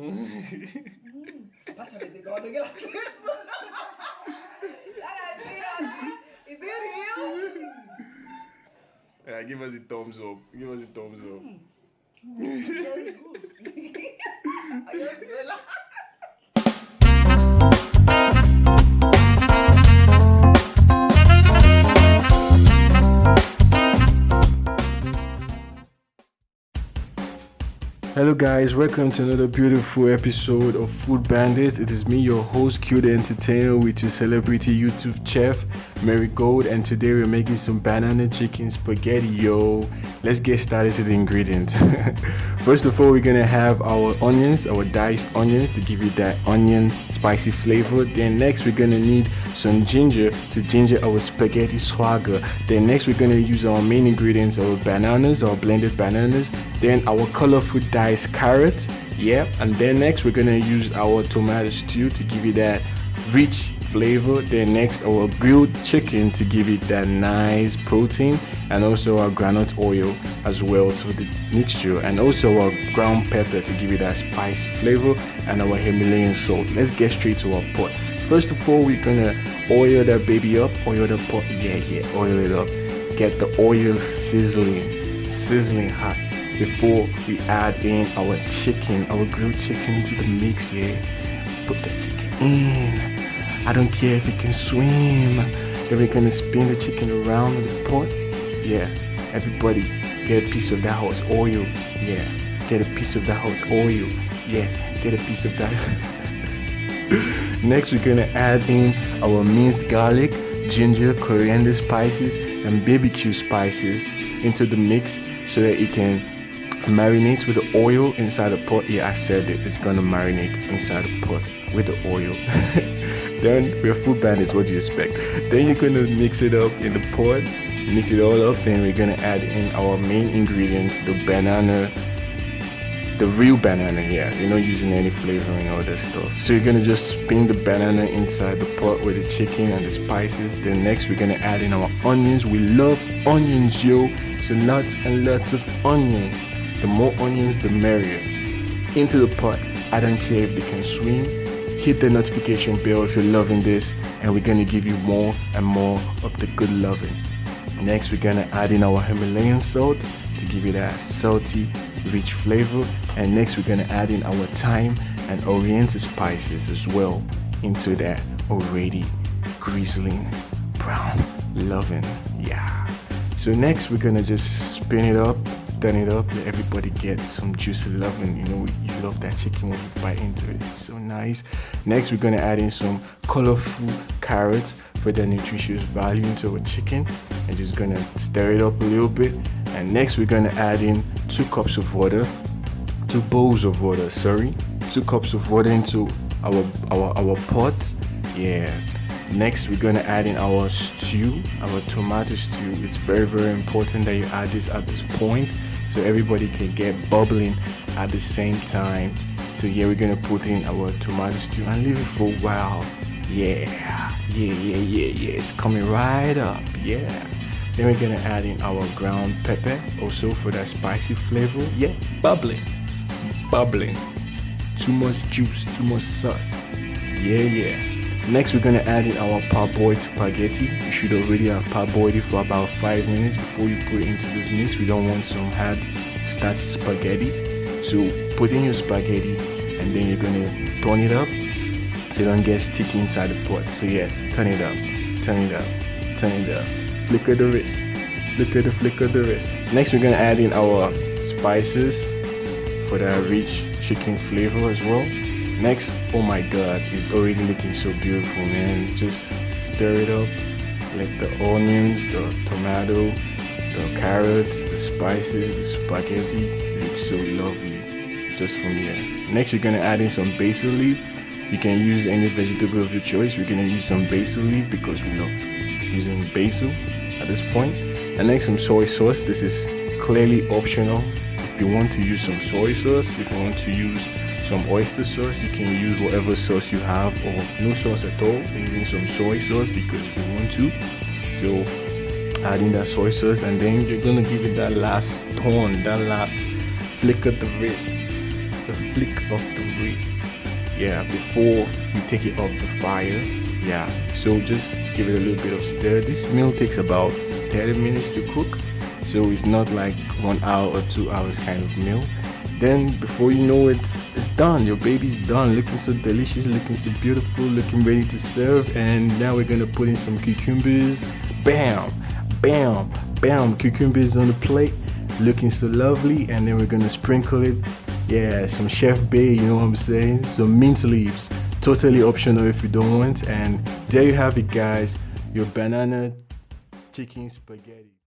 Is it real? Yeah, give us a thumbs up. Give us a thumbs up. Very good. I just say like. Hello guys, welcome to another beautiful episode of Food Bandits. It is me, your host, QDaEntertainer, with your celebrity YouTube chef, MaryGold, and today we're making some banana chicken spaghetti, yo. Let's get started with the ingredients. First of all, we're gonna have our onions, our diced onions to give you that onion spicy flavor. Then next, we're gonna need some ginger to ginger our spaghetti swagger. Then next, we're gonna use our main ingredients, our bananas, our blended bananas. Then our colorful diced carrots, and then next we're gonna use our tomato stew to give you that rich flavor. Then next our grilled chicken to give it that nice protein, and also our groundnut oil as well to the mixture, and also our ground pepper to give it that spice flavor, and our Himalayan salt. Let's get straight to our pot. First of all, we're gonna oil that baby up, oil the pot, oil it up, get the oil sizzling hot before we add in our chicken, our grilled chicken to the mix. Put the chicken in. I don't care if it can swim. Then we're gonna spin the chicken around in the pot. Everybody get a piece of that hot oil. Get a piece of that hot oil. Get a piece of that. Next, we're gonna add in our minced garlic, ginger, coriander spices, and barbecue spices into the mix so that it can marinate with the oil inside the pot. I said it, it's gonna marinate inside the pot with the oil. Then we're food bandits, what do you expect? Then you're gonna mix it up in the pot, mix it all up. Then we're gonna add in our main ingredients, the banana, the real banana. You're not using any flavoring or that stuff. So you're gonna just spin the banana inside the pot with the chicken and the spices. Then next we're gonna add in our onions. We love onions, yo. So lots and lots of onions. The more onions, the merrier. Into the pot. I don't care if they can swim. Hit the notification bell if you're loving this, and we're gonna give you more and more of the good loving. Next, we're gonna add in our Himalayan salt to give it that salty, rich flavor. And next, we're gonna add in our thyme and oriental spices as well into that already grizzling brown loving. So next, we're gonna just spin it up, turn it up, let everybody get some juicy loving. You love that chicken when you bite into it. It's so nice. Next, we're gonna add in some colorful carrots for the nutritious value into our chicken, and just gonna stir it up a little bit. And next, we're gonna add in 2 cups of water, 2 bowls of water, 2 cups of water into our pot. Next, we're gonna add in our stew, our tomato stew. It's very, very important that you add this at this point so everybody can get bubbling at the same time. So we're gonna put in our tomato stew and leave it for a while. It's coming right up. Then we're gonna add in our ground pepper also for that spicy flavor. Bubbling. Too much juice, too much sauce. Next, we're gonna add in our parboiled spaghetti. You should already have parboiled it for about 5 minutes before you put it into this mix. We don't want some hard, starchy spaghetti. So put in your spaghetti, and then you're gonna turn it up so you don't get sticky inside the pot. So turn it up. Flicker the wrist. Flicker the wrist. Next, we're gonna add in our spices for that rich chicken flavor as well. Next, oh my god, it's already looking so beautiful, man. Just stir it up. Like the onions, the tomato, the carrots, the spices, the spaghetti looks so lovely just from here. Next, you're gonna add in some basil leaf. You can use any vegetable of your choice. We're gonna use some basil leaf because we love using basil at this point. And next, some soy sauce. This is clearly optional. If you want to use some soy sauce, if you want to use some oyster sauce, you can use whatever sauce you have, or no sauce at all, using some soy sauce because you want to. So adding that soy sauce, and then you're gonna give it that last turn, that last flick of the wrist, a flick of the wrist. Yeah, before you take it off the fire. Yeah, so just give it a little bit of stir. This meal takes about 30 minutes to cook, so it's not like 1 hour or 2 hours kind of meal. Then before you know it, it's done. Your baby's done, looking so delicious, looking so beautiful, looking ready to serve. And now we're gonna put in some cucumbers. Bam, bam, bam, cucumbers on the plate, looking so lovely. And then we're gonna sprinkle it, yeah, some Chef Bay, you know what I'm saying, some mint leaves, totally optional if you don't want. And there you have it, guys, your banana chicken spaghetti.